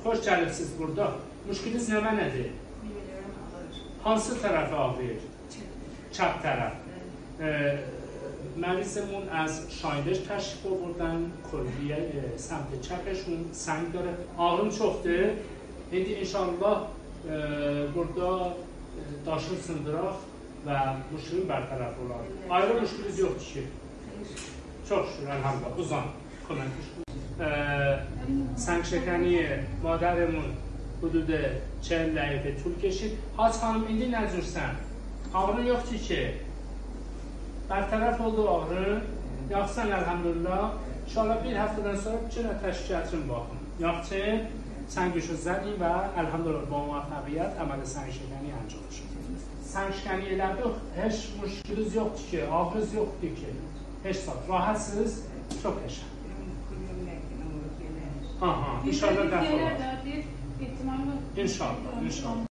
Xoş gəlibsiz burada. Müşkülünüz nə mənədir? Hansı tərəfə ağrıyır? Çap tərəf. مریضمون از شایدش تشریف آوردن کلیه سمت چپشون سنگ داره ağrım çoxdur indi inşallah burada daşın sındıraq və müşkülün bərtərəf olar ayrı müşkülünüz yoxdur ki çox şükür elhamdülillah uzan سنگ شکنی مادرمون حدود 40 دقیقه طول کشید حاج خانم ایندی نجورسن ağrın yoxdur ki برطرف oldu ağrı, yaxşısan elhamdülillah. İnşallah bir həftədən sonra bütün təşkilatın baxın. Yaxşı, سنگشو زدیم و الحمدلله با موفقیت عمل سنگ شکنی انجام شد. سنگ شکنی لبه هیچ مشکلی yoxdur ki, ağrınız yoxdur ki. Heç saat rahatsız, çok qəşəng. İnşallah dəf olar. İnşallah, inşallah.